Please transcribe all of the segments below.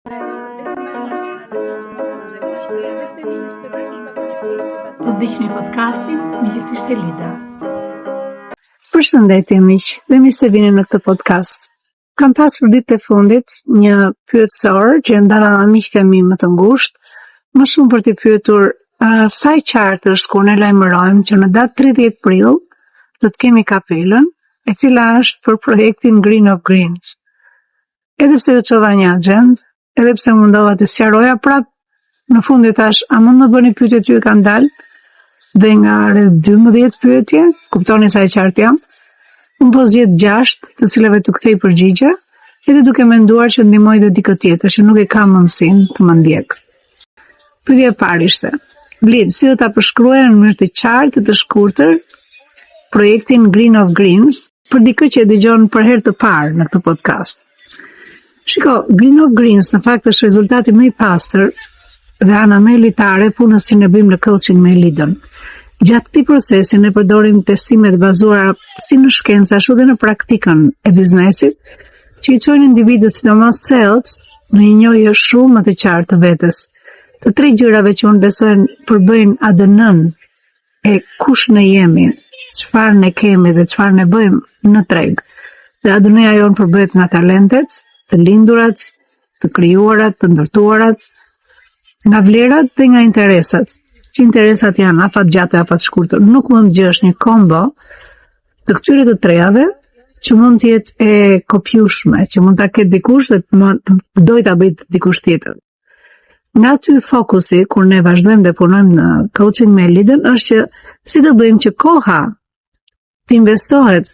Po ndiqni podcastin Miqësisht e Lida. Përshëndetje miq, dhe mirë se vini në këtë podcast. Kam pasur ditët e fundit një pyetësor që ndala me miqtë e mi më të ngushtë, më shumë për t'i pyetur sa i qartë është kur ne lajmërojmë që në datë 30 prill do të kemi kapelën, e cila është për projektin Green of Greens. Edhe pse u çova një agend, edhe pse mundova të sqaroja prap, në fund i thash, a mund të bëni pyetje ty kanë dalë? Dhe nga rreth 12 pyetje, kuptoni sa i qartë jam, unë po zgjedh 6, të cilave t'u kthej përgjigje, edhe duke menduar që ndihmoj edhe dikë tjetër që nuk e ka mundësinë të më ndjek. Pyetja e parë ishte: Blid, si do ta përshkruaje në mënyrë të qartë të shkurtër projektin Green of Greens për dikë që e dëgjon për herë të parë në këtë podcast? Shiko, Green of Greens në fakt është rezultati më i pastër dhe ana më elitare punës që ne bëjmë në coaching me Lidën. Gjatë këtij procesi ne përdorim testime të bazuara si në shkencë ashtu dhe në praktikën e biznesit, që i çojnë individët, sidomos CEOs, në një njohje shumë më të qartë të vetes. Të tre gjërave që unë besoj përbëjnë ADN-n e kush ne jemi, çfarë ne kemi dhe çfarë ne bëjmë në treg. Dhe ADN-ja jonë përbëhet nga talentet, të lindurat, të krijuarat, të ndërtuarat, nga vlerat dhe nga interesat. Që interesat janë afatgjatë e afatshkurtër. Nuk mund të gjesh një kombo të këtyre të trejave që mund të jetë e kopjueshme, që mund ta ketë dikush dhe të doj ta bëj dikush tjetër. Nga aty fokusi kur ne vazhdojmë dhe punojmë në coaching me Lidën është që si të bëjmë që koha të investohet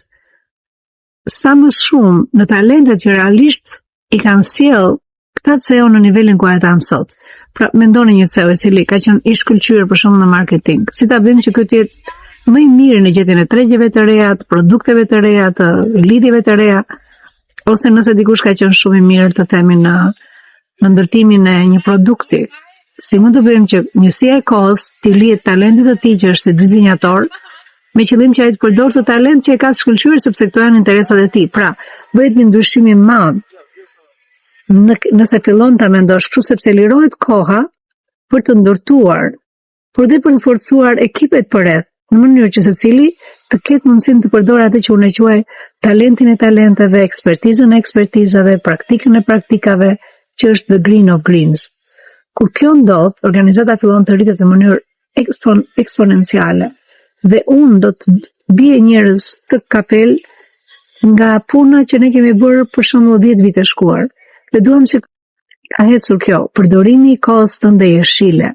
sa më shumë në talentet që realisht i kanë sjell këta CEO në nivelin ku ata janë sot. Pra, mendoni një CEO i cili ka qenë ish shkëlqyer për shembull në marketing. Si ta bëjmë që ky të jetë më i mirë në gjetjen e tregjeve të reja, të produkteve të reja, të lidhjeve të reja, ose nëse dikush ka qenë shumë i mirë të themi në ndërtimin e një produkti. Si mund të bëjmë që njësia e kohës të lihet talentit të tij që është dizenjator, me qëllim që ai të përdorë të talent që e ka të shkëlqyer sepse këto janë interesat e tij. Pra, bëhet një ndryshim i madh. Nëse fillon ta mendosh kështu, sepse lirohet koha për të ndërtuar, por dhe për të forcuar ekipet përreth, në mënyrë që secili të ketë mundësinë të përdorë atë që unë e quaj talentin e talenteve, ekspertizën e ekspertizave, praktikën e praktikave, që është the Green of Greens. Kur kjo ndodh, organizata fillon të rritet në mënyrë eksponenciale dhe unë do të bie njerëz të kapel nga puna që ne kemi bërë për shembull 10 vite shkuar. Dhe duam që ka ecur kjo, përdorimi i kohës tënde jeshile.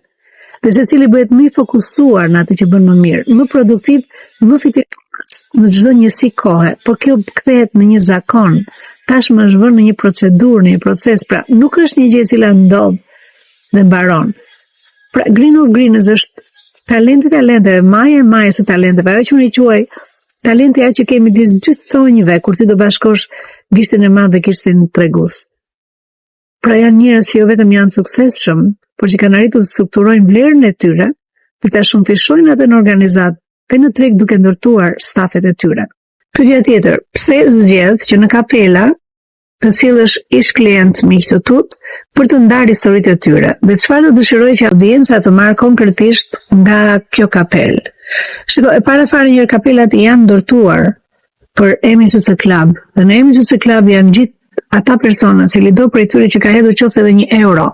Dhe secili bëhet më i fokusuar në atë që bën më mirë, më produktiv, më fitores në çdo njësi kohe. Por kjo kthehet në një zakon. Tashmë është vënë në një procedurë, në një proces. Pra, nuk është një gjë e cila ndodh dhe mbaron. Pra, Green of Greens është talenteve, maja së talenteve, ajo që unë i quaj talenti që kemi disë dy thonjve, kur ti do bashkosh gishtin e madh dhe gishtin tregues. Pra janë njerëz që jo vetëm janë suksesshëm, por që kanë arritur të strukturojnë vlerën e tyre, dhe ta shumëfishojnë atë në organizat dhe në treg duke ndërtuar stafet e tyre. Pyetja tjetër, pse zgjedh që në kapela të cilësh ish klient miq të tut për të ndarë historitë e tyre, dhe çfarë do dëshiroj që audienca të marrë konkretisht nga kjo kapel? Shiko, e para fare njërë kapelat janë ndërtuar për MCC Club, dhe në MCC Club janë gjithë ata persona cili do prej tyre që ka hedhur qoftë edhe 1 euro,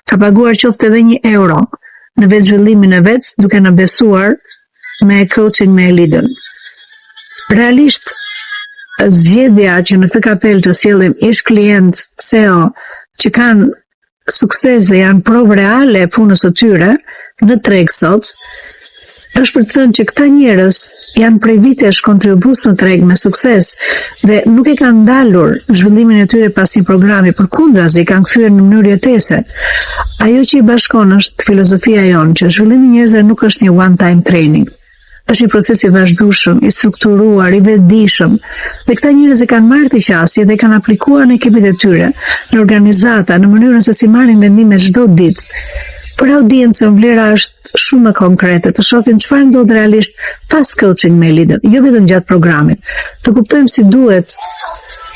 ka paguar qoftë edhe 1 euro në vetë zhvillimin e vetë, duke në besuar me coaching me Lidën. Realisht, zgjedhja që në këtë kapel të sjellim ish klient CEO që kanë sukses dhe janë provë reale e punës së tyre në treg sot, është për të thënë që këta njerëz janë prej vitesh kontribues në treg me sukses dhe nuk e kanë ndalur zhvillimin e tyre pas një programi, përkundrazi kanë kthyer në mënyrë jetese. Ajo që i bashkon është filozofia jonë që zhvillimi i njerëzve nuk është një one time training. Është një proces i vazhdueshëm, i strukturuar, i vetëdijshëm. Dhe këta njerëz e kanë marrë të qasje dhe kanë aplikuar në ekipet e tyre, në organizata, në mënyrën se si marrin vendime çdo ditë. Për audiencën vlera është shumë më konkrete, të shohin çfarë ndodh realisht pas coaching me Lidën, jo vetëm gjatë programit. Të kuptojmë si duhet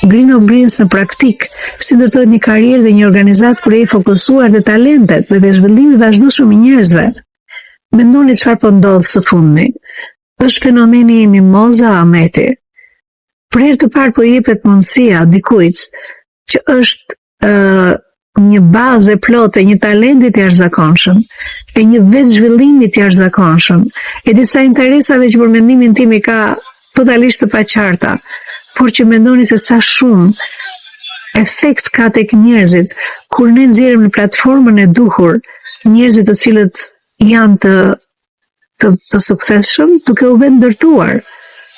Green of Greens në praktik, si ndërtohet një karrierë dhe një organizatë kur e i fokusuar te talentet dhe te zhvillimi i vazhdueshëm i njerëzve. Mendoni çfarë po ndodh së fundmi. Është fenomeni i Mimoza Ahmeti. Për herë të parë po i jepet mundësia dikujt që është një bazë e plotë e një talenti të jashtëzakonshëm, e një vetë zhvillimi të jashtëzakonshëm, e disa interesave që për mendimin tim i ka totalisht të paqarta, por që mendoni se sa shumë efekt ka tek njerëzit kur ne nxjerrim në platformën e duhur njerëzit të cilët janë të suksesshëm, duke u vetë ndërtuar,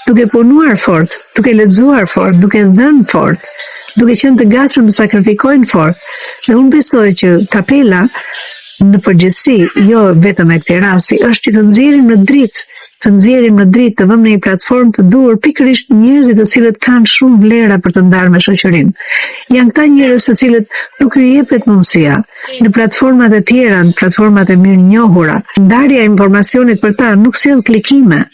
duke punuar fort, duke lexuar fort, duke dhënë fort, duke qenë të gatshëm të sakrifikojnë fort. Dhe unë besoj që kapela në përgjithësi, jo vetëm e këtij rasti, është që të nxjerrim në dritë, të vëmë në një platformë të duhur pikërisht njerëzit të cilët kanë shumë vlera për të ndarë me shoqërinë. Janë këta njerëz të cilët nuk i jepet mundësia në platformat e tjera, në platformat e mirënjohura. Ndarja e informacionit për ta nuk sjell klikime.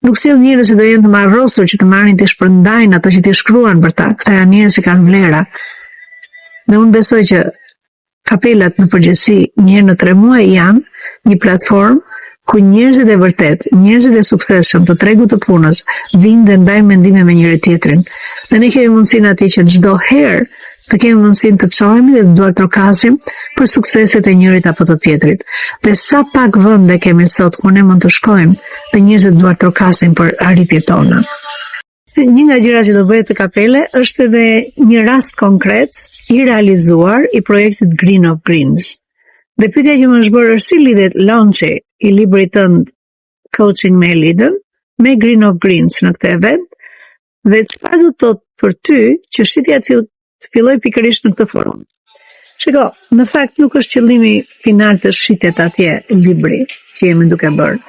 Nuk sjell njerëz që do jenë të marrosur që të marrin të shpërndajnë ato që t'i shkruan për ta. Këta janë njerëz që kanë vlera. Dhe unë besoj që kapelat në përgjithësi një herë në 3 muaj janë një platformë ku njerëzit e vërtet, njerëzit e suksesshëm të tregut të punës vinë dhe ndajnë mendime me njëri tjetrin. Dhe ne kemi mundësinë atij që çdo herë të kemi mundësinë të çohemi dhe të duartrokasim për sukseset e njërit apo të tjetrit. Dhe sa pak vende kemi sot ku ne mund të shkojmë dhe njerëzit duartrokasin për arritjet tona. Një nga gjërat që do bëhet të kapele është edhe një rast konkret i realizuar i projektit Green of Greens. Dhe pyetja që më është bërë është si lidhet launchi i librit tënd Coaching me Leader me Green of Greens në këtë event dhe çfarë do të thotë për ty që shitja të filloj pikërisht në këtë forum. Shiko, në fakt nuk është qëllimi final të shitet atje libri që jemi duke bërë.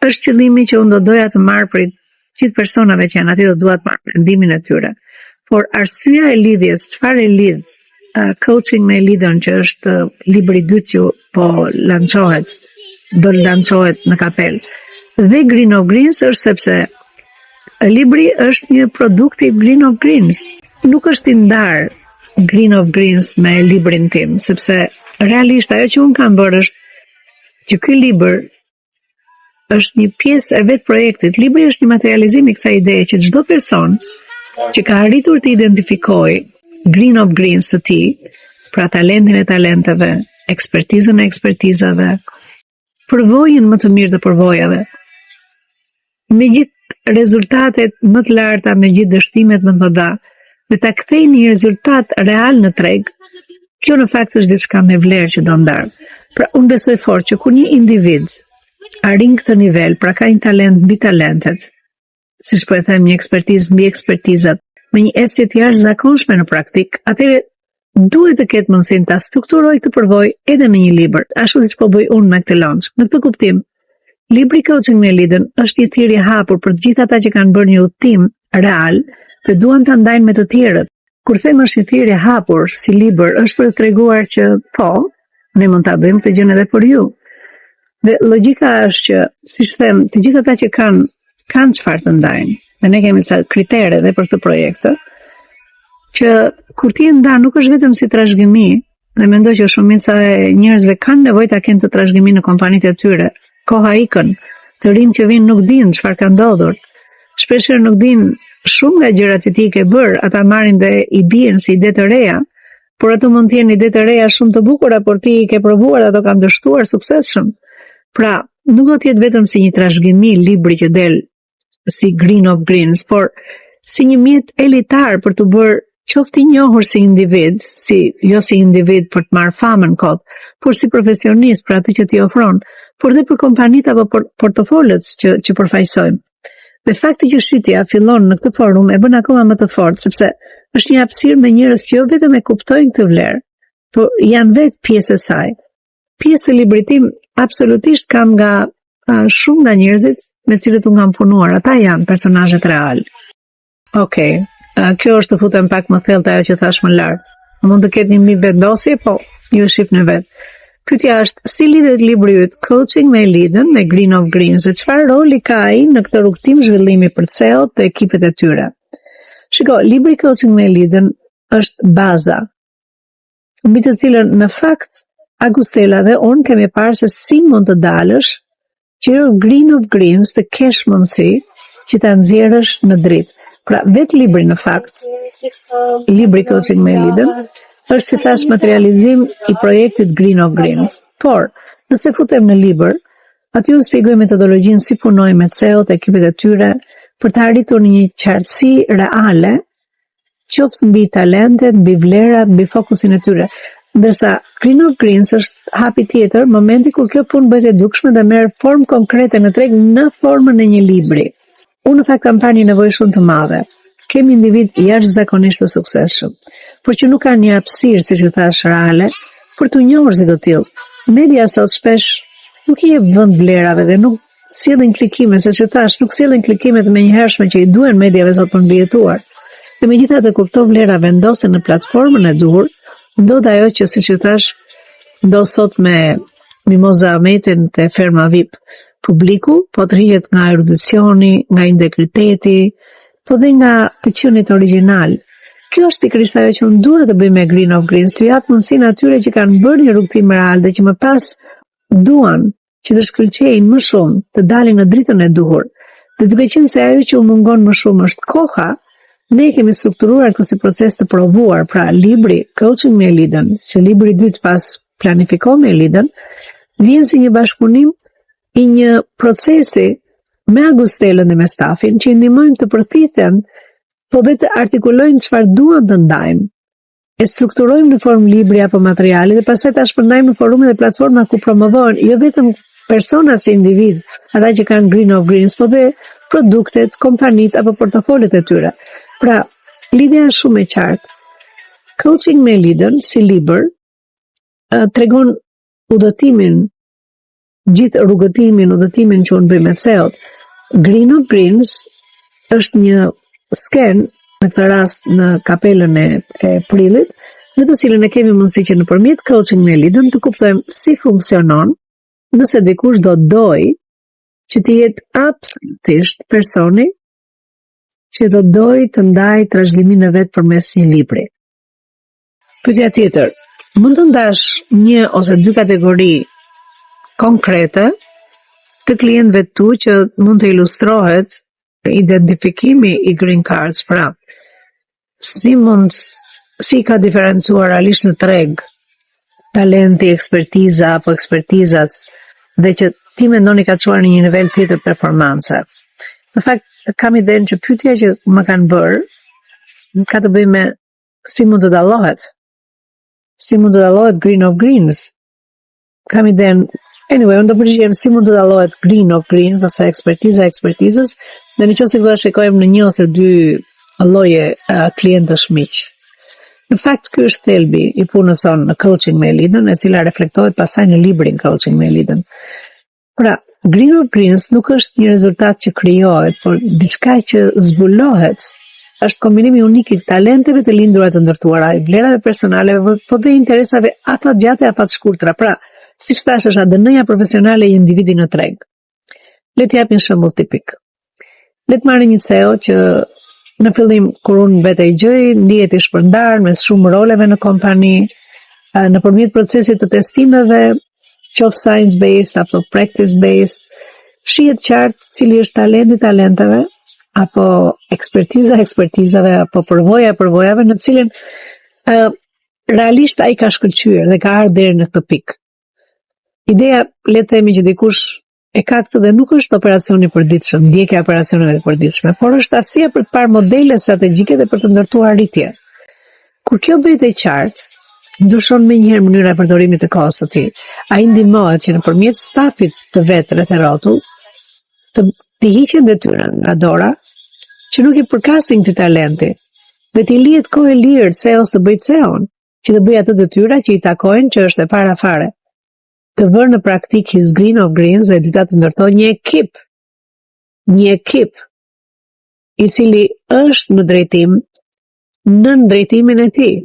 Është qëllimi që unë do doja të marr për gjithë personave që janë atje, do dua të marr mendimin e tyre. Por arsyeja e lidhjes, çfarë e lidh Coaching me Leader që është libri i dytë që po do lançohet në kapel. Dhe Green of Greens është sepse libri është një produkt i Green of Greens. Nuk është i ndar Green of Greens me librin tim, sepse realisht ajo që unë kam bërë është që ky libër është një pjesë e vetë projektit. Libri është një materializim i kësaj ideje që çdo person që ka arritur të identifikojë Green of Greens të tij, pra talentin e talenteve, ekspertizën e ekspertizave, përvojën më të mirë të përvojave, me gjithë rezultatet më të larta, me gjithë dështimet më të mëdha, dhe ta kthej një rezultat real në treg, kjo në fakt është diçka me vlerë që do ndar. Pra unë besoj fort që kur një individ arrin këtë nivel, pra ka një talent mbi talentet, siç po e them, një ekspertizë mbi ekspertizat, me një etje të jashtëzakonshme në praktik, atëherë duhet të ketë mundësinë ta strukturojë këtë përvojë edhe në një libër, ashtu siç po bëj unë me këtë launch. Në këtë kuptim, libri Coaching me Leader është një thirrje e hapur për të gjithë ata që kanë bërë një udhtim real dhe duan ta ndajnë me të tjerët. Kur them është një thirrje e hapur si libër, është për të treguar që po, ne mund ta bëjmë këtë gjë edhe për ju. Dhe logjika është që, siç them, të gjithë ata që kanë çfarë të ndajnë. Dhe ne kemi ca kritere edhe për këtë projekt, që kur ti e ndan nuk është vetëm si trashëgimi, dhe mendoj që shumica e njerëzve kanë nevojë ta kenë të trashëgimi në kompanitë e tyre. Koha ikën, të rinj që vinë nuk dinë çfarë ka ndodhur. Shpeshherë nuk dinë shumë nga gjërat që ti ke bërë, ata marrin dhe i bien si ide të reja, por ato mund të jenë ide të reja shumë të bukura, por ti i ke provuar, ato kanë dështuar suksesshëm. Pra, nuk do të jetë vetëm si një trashëgimi libri që del si Green of Greens, por si një mjet elitar për të bërë qoftë i njohur si individ, jo si individ për të marrë famën kot, por si profesionist për atë që ti ofron, por dhe për kompanitë apo për portofolët që përfaqësojmë. Dhe fakti që shitja fillon në këtë forum e bën akoma më të fortë, sepse është një hapësirë me njerëz që jo vetëm e kuptojnë këtë vlerë, por janë vetë pjesë e saj. Pjesë të librit tim absolutisht kam nga shumë nga njerëzit me cilët unë kam punuar. Ata janë personazhet real. Okej, kjo është të futem pak më thellë te ajo që thash më lart. Mund të ketë një mi vendosje, po ju e shihni vetë. Pyetja është, si lidhet libri yt Coaching me Leader me Green of Greens, dhe çfarë roli ka ai në këtë rrugtim zhvillimi për CEO-t dhe ekipet e tyre? Shiko, libri Coaching me Eliden është baza, mbi të cilën në fakt Agustela dhe unë kemi parë se si mund të dalësh që green of greens të kesh mundësi që ta nxjerrësh në dritë. Pra, vetë libri në fakt, libri Coaching me Eliden, është si thash materializim i projektit Green of Greens. Por, nëse futem në libër, aty u shpjegoj metodologjinë si punojnë me CEO-t, ekipet e tyre, për të arritur një qartësi reale, qoftë mbi talentet, mbi vlerat, mbi fokusin e tyre. Ndërsa Green of Greens është hapi tjetër, momenti kur kjo punë bëhet e dukshme dhe merr formë konkrete në treg në formën e një libri. Unë në fakt kam parë një nevojë shumë të madhe. Kemi individ jashtëzakonisht të suksesshëm, por që nuk kanë një hapësirë, siç e thash, reale, për të njohur si do t'il. Media sot shpesh nuk i jep vend vlerave dhe nuk sjellin klikime, siç e thash, nuk sjellin klikimet e menjëhershme që i duhen mediave sot për mbijetuar. Dhe megjithatë kur këto vlera vendosen në platformën e duhur, ndodh ajo që siç e thash, ndodh sot me Mimoza Ahmetin te Ferma VIP. Publiku po të rrihet nga erudicioni, nga integriteti, po dhe nga të qenit origjinal. Kjo është pikërisht ajo që unë dua të bëj me Green of Greens, të jap mundësinë atyre që kanë bërë një rrugtim real dhe që më pas duan që të shkëlqejnë më shumë, të dalin në dritën e duhur. Dhe duke qenë se ajo që u mungon më shumë është koha, ne kemi strukturuar këtë si proces të provuar, pra libri Coaching me Eliden, që libri i dytë pas Planifiko me Eliden, vjen si një bashkëpunim i një procesi me Agustelën dhe me stafin që i ndihmojnë të përthithen, po dhe të artikulojnë çfarë duan të ndajmë. E strukturojmë në formë libri apo materiali dhe pastaj ta shpërndajmë në forume dhe platforma ku promovohen jo vetëm personat si individ, ata që kanë Green of Greens, po dhe produktet, kompanit apo portofolet e tyre. Pra, lidhja është shumë e qartë. Coaching me Eliden si libër tregon udhëtimin, gjithë rrugëtimin, udhëtimin që unë bëj me CEO-t. Green of Greens është një sken, në këtë rast në kapelën e prillit, në të cilën e kemi mundësi që nëpërmjet Coaching me Eliden të kuptojmë si funksionon, nëse dikush do doj që të jetë absolutisht personi që do doj të ndaj trashëgiminë e vet përmes një libri. Pyetja tjetër, mund të ndash një ose dy kategori konkrete të klientëve tu që mund të ilustrohet identifikimi i green cards, pra si ka diferencuar realisht në treg talenti, ekspertiza apo ekspertizat dhe që ti mendoni ka çuar në një nivel tjetër performance. Në fakt, kam idenë që pyetja që më kanë bërë ka të bëjë me si mund të dallohet. Si mund të dallohet Green of Greens? Kam idenë, anyway, unë do përgjigjem si mund të dallohet Green of Greens ose ekspertiza e ekspertizës, dhe në qoftë se do ta shikojmë në një ose dy lloje klientësh miq. Në fakt, ky është thelbi i punës sonë në Coaching me Eliden, e cila reflektohet pasaj në librin Coaching me Eliden. Pra, Green of Greens nuk është një rezultat që krijohet, por diçka që zbulohet. Është kombinimi unik i talenteve të lindura të ndërtuara, i vlerave personale, po dhe interesave afat gjate afat shkurtra. Pra, siç thash, është ADN-ja profesionale i individit në treg. Le të japim shembull tipik. Le të marrim një CEO që në fillim kur unë mbetej gjëj, ndihet i shpërndar mes shumë roleve në kompani, nëpërmjet procesit të testimeve, qoftë science-based apo practice-based, shihet qartë cili është talenti talenteve, apo ekspertizave, apo përvojave në cilin realisht ai ka shkëlqyer dhe ka ardhur deri në këtë pikë. Ideja, le të themi që dikush e ka këtë dhe nuk është operacioni i përditshëm, ndjekja e operacioneve të përditshme, por është aftësia për të parë modele strategjike dhe për të ndërtuar arritje. Kur kjo bëhet e qartë, ndryshon menjëherë mënyra e përdorimit të kohës së tij. Ai ndihmohet që nëpërmjet stafit të vet rreth e rrotull të hiqen detyrën nga dora, që nuk i përkasin këtij talenti, dhe t'i lihet kohë e lirë CEO-s të bëjë CEO-n, që të bëjë ato detyra që i takojnë, që është e para fare. Të vërë në praktik his Green of Greens dhe dyta të ndërtoj një ekip i cili është në drejtim, në drejtimin e tij.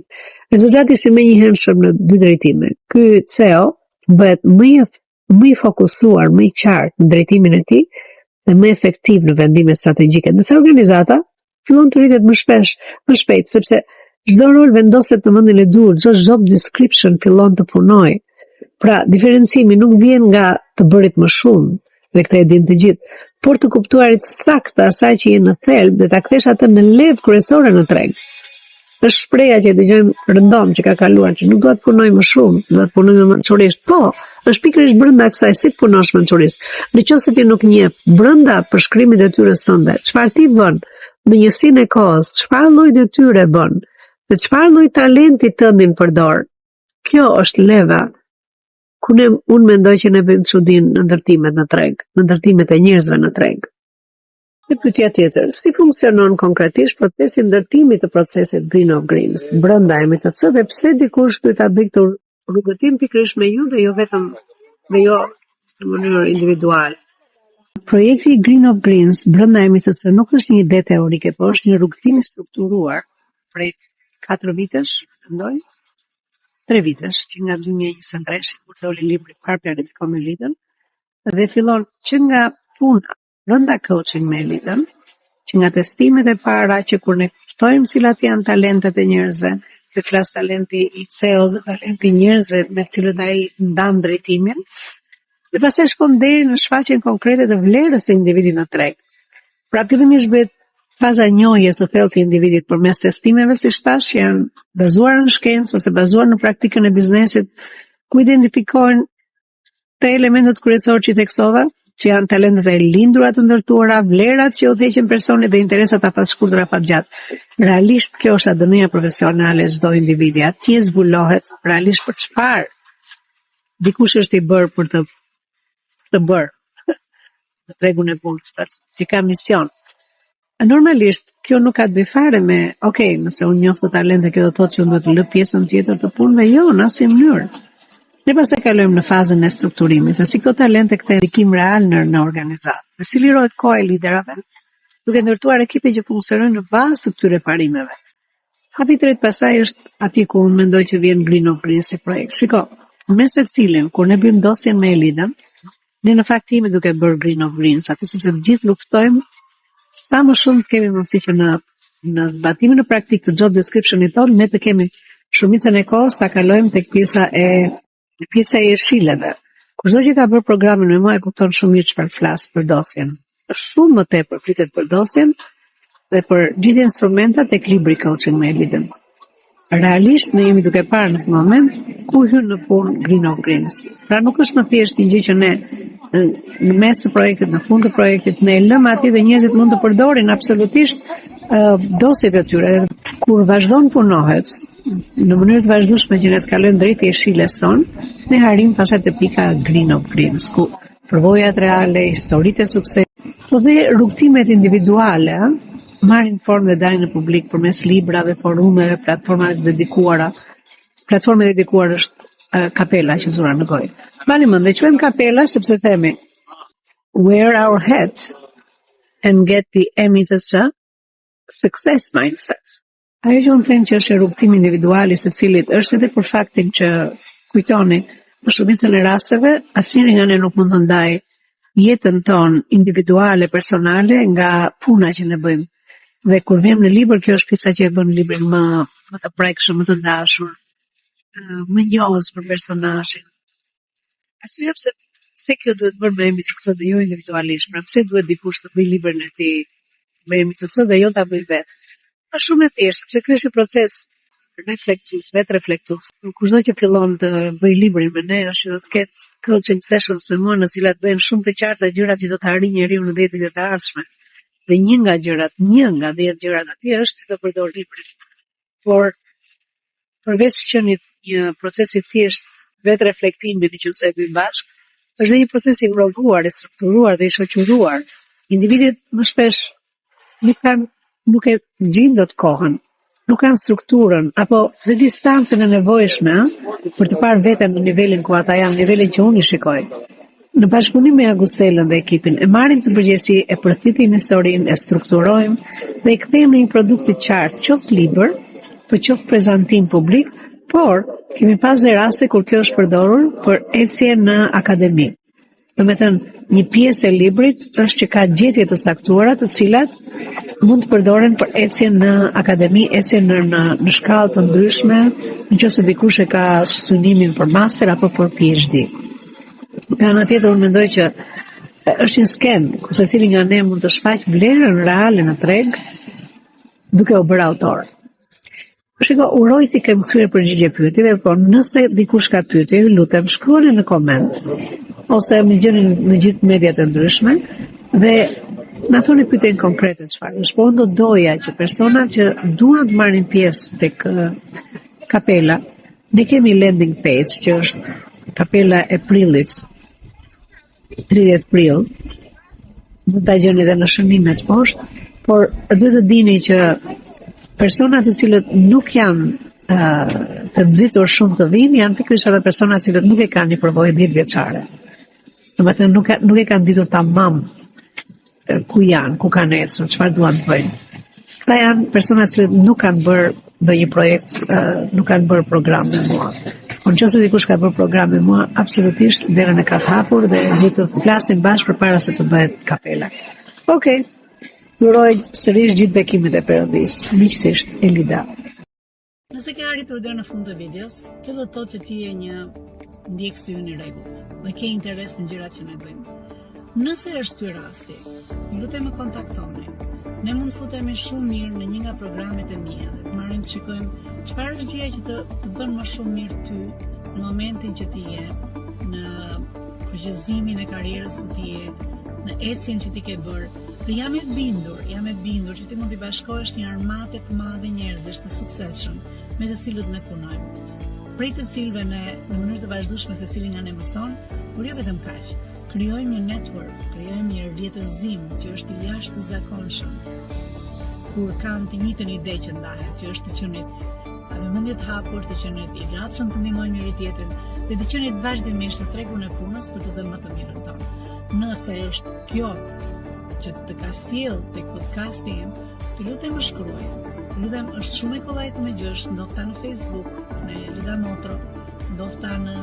Rezultati është më i hershëm në dy drejtime. Ky CEO bëhet më i fokusuar, më i qartë në drejtimin e tij dhe më efektiv në vendimet strategjike. Nëse organizata fillon të rritet më shpejt, sepse çdo rol vendoset në vendin e duhur, çdo job description fillon të punojë. Pra, diferencimi nuk vjen nga të bërit më shumë, dhe këtë e din të gjithë, por të kuptuarit saktë asaj që je në thelb dhe ta kthesh atë në levë kryesore në treg. Është shpreha që dëgjojmë rëndom që ka kaluar, që nuk duhet punoj më shumë, duhet punoj më mençurisht. Po, është pikërisht brenda kësaj si të punosh mençurisht. Nëse ti nuk njeh brenda përshkrimit të detyrës tënde, çfarë ti bën në njësinë e kohës, çfarë lloj detyre bën, dhe çfarë lloj talenti tëndin përdor. Kjo është leva ku unë mendoj që ne bëjmë çudinë në ndërtimet në treg, në ndërtimet e njerëzve në treg. Dhe pyetja tjetër, si funksionon konkretisht procesi ndërtimi të procesit Green of Greens brenda MTC dhe pse dikush duhet ta bëjë këtë rrugëtim pikërisht me ju dhe jo vetëm në mënyrë individuale. Projekti Green of Greens brenda MTC nuk është një ide teorike, por është një rrugëtim i strukturuar prej 4 vitesh, mendoj, 3 vitesh, që nga 2023 kur doli libri parë planifikojmë elitën, dhe fillon që nga puna brenda coaching me elitën, që nga testimet e para që kur ne kuptojmë cilat janë talentet e njerëzve, dhe flas talenti i CEO-s dhe talenti i njerëzve me cilët ai ndan drejtimin, dhe pastaj shkon deri në shfaqjen konkrete të vlerës së individit në treg. Pra fillimisht bëhet faza njohjes së thellë të individit përmes testimeve, siç thash, që janë bazuar në shkencë ose bazuar në praktikën e biznesit, ku identifikohen të elementët kryesorë që i theksova, që janë talentet e lindura të ndërtuara, vlerat që udhëheqin personit dhe interesat afatshkurtra afatgjatë. Realisht kjo është ADN-ja profesionale e çdo individi. Atje zbulohet realisht për çfarë dikush është i bërë për të bërë në tregun e punës, pra që ka mision. Normalisht kjo nuk ka të bëjë fare me, nëse unë njoh të talente, kjo do të thotë që unë duhet të lë pjesën tjetër të punëve, jo, në asnjë mënyrë. Ne pastaj kalojmë në fazën e strukturimit, se si këto talente kthehen ndikim real në organizatë. Dhe si lirohet koha e liderave, duke ndërtuar ekipe që funksionojnë në bazë të këtyre parimeve. Hapi i tretë pastaj është aty ku unë mendoj që vjen Green of Greens si projekt. Shiko, me secilin kur ne bëjmë dosjen me elitën, ne në fakt jemi duke bërë Green of Greens, aty sepse të gjithë luftojmë sa më shumë të kemi mundësi që në zbatimin në praktik të job descriptionit tonë, ne të kemi shumicën e kohës ta kalojmë tek pjesa e jeshileve. Kushdo që ka bërë programin me mua e kupton shumë mirë çfarë flas për dosjen. Është shumë më tepër flitet për dosjen dhe për gjithë instrumentat tek libri coaching me elitën. Realisht ne jemi duke parë në këtë moment ku hyn në punë Green of Greens. Pra nuk është më thjesht një gjë që ne në mes të projektit, në fund të projektit, ne lëmë aty dhe njerëzit mund të përdorin absolutisht dosjet e tyre. Kur vazhdon punohet në mënyrë të vazhdueshme që ne të kalojmë drejt jeshilës tonë, ne harim pastaj te pika Green of Greens, ku përvojat reale, historitë e suksesit dhe rrugtimet individuale marrin formë dhe dalin në publik përmes librave, forumeve, platformave dedikuara. Platforma e dedikuar është kapela që zura në gojë. Mbani mend, e quajmë kapela sepse themi wear our hat and get the MTC success mindset. Ajo që unë them që është rrugtimi individual i secilit është edhe për faktin që kujtoni, në shumicën e rasteve, asnjëri nga ne nuk mund të ndaj jetën tonë individuale, personale nga puna që ne bëjmë. Dhe kur vjem në libër, kjo është pjesa që e bën librin më të prekshëm, më të dashur, më njohës për personazhin. Arsyeja pse kjo duhet bërë me MTC dhe jo individualisht, pra pse duhet dikush të bëjë librin e tij me MTC dhe jo ta bëj vetë. Është shumë e thjeshtë, sepse ky është një proces reflektues, vetë reflektues. Kushdo që fillon të bëj librin me ne, është që do të ketë coaching sessions me mua në cilat bëhen shumë të qarta gjërat që do të arrijë njeriu në 10 vitet e ardhshme. Dhe një nga 10 gjërat atje është si të përdor librin. Por përveç që një proces i thjesht vetë reflektimi që se e bëjmë bashkë, është dhe një proces i provuar, i strukturuar dhe i shoqëruar. Individët më shpesh nuk e gjejnë dot kohën, nuk kanë strukturën apo dhe distancën e nevojshme për të parë veten në nivelin ku ata janë, nivelin që unë i shikoj. Në bashkëpunim me Agustelën dhe ekipin, e marrim të përgjegjësi, e përthithim historinë, e strukturojmë dhe e kthejmë në një produkt të qartë, qoftë libër, po qoftë prezantim publik, por kemi pas dhe raste kur kjo është përdorur për ecje në akademi. Një pjesë e librit është që ka gjetje të caktuara të cilat mund të përdoren për ecje në akademi, ecje në shkallë të ndryshme, nëse dikush e ka studimin për master apo për PhD. Nga ana tjetër unë mendoj që është një skem ku secili nga ne mund të shfaq vlerën reale në treg duke u bërë autor. Shiko, uroj ti kem kthyer përgjigje pyetjeve, por nëse dikush ka pyetje, ju lutem shkruani në koment ose më gjeni në gjithë mediat e ndryshme dhe na thoni pyetjen konkrete çfarë është. Po unë do doja që personat që duan të marrin pjesë tek kapela, ne kemi landing page që është kapela e prillit, 30 prill, mund ta gjeni edhe në shënimet poshtë, por duhet të dini që personat të cilët nuk janë të nxitur shumë të vinë, janë pikërisht ata personat të cilët nuk e kanë një përvojë 10 vjeçare. Domethënë nuk e kanë ditur tamam ku janë, ku kanë ecur, çfarë duan të bëjnë. Këta janë personat që nuk kanë bërë ndonjë projekt, nuk kanë bërë program me mua. Por nëse dikush ka bërë program me mua, absolutisht derën e ka hapur dhe duhet të flasim bashkë përpara se të bëhet kapela. Okej. Uroj sërish gjithë bekimet e Perëndis. Miqësisht, Elida. Nëse ke arritur deri në fund të videos, kjo do të thotë që ti je një ndjekës i rregullt dhe ke interes në gjërat që ne bëjmë. Nëse është ky rasti, ju lutem më kontaktoni. Ne mund të futemi shumë mirë në një nga programet e mia dhe të marrim të shikojmë çfarë është gjëja që të bën më shumë mirë ty në momentin që ti je në përgjithësimin e karrierës ku ti je, në ecjen që ti ke bërë. Dhe jam e bindur që ti mund t'i bashkohesh një armate të madhe njerëzish të suksesshëm me të cilët ne punojmë. Prej të cilëve ne në mënyrë të vazhdueshme secili nga ne mëson, por jo vetëm kaq. Krijojmë një network, krijojmë një rrjetëzim që është i jashtëzakonshëm. Kur kanë të njëjtën ide që ndahet, që është të qenit me mendje të hapur, të qenit i gatshëm të ndihmojnë njëri tjetrin dhe të qenit vazhdimisht në tregun e punës për të dhënë më të mirën tonë. Nëse është kjo që të ka sjell tek podcasti im, të lutem më shkruaj. Të lutem, është shumë e kollajt me gjesh, ndofta në Facebook, me Elida Motro, ndofta në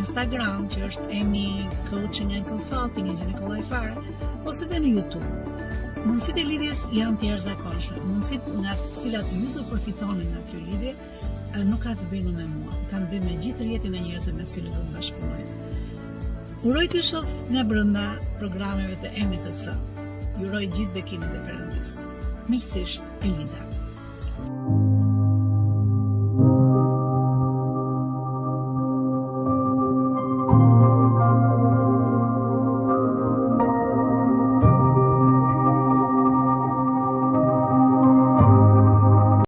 Instagram, që është Emi Coaching and Consulting, e gjeni kollaj fare, ose edhe në YouTube. Mundësitë e lidhjes janë të jashtëzakonshme. Mundësitë nga të cilat ju do përfitoni nga kjo lidhje, nuk ka të bëjnë me mua, ka të bëjnë me gjithë rrjetin e njerëzve me të cilët do të bashkëpunoj. Uroj t'ju shoh nga brenda programeve të MSC. Ju uroj gjithë bekimet e Perëndis. Miqësisht, Elida.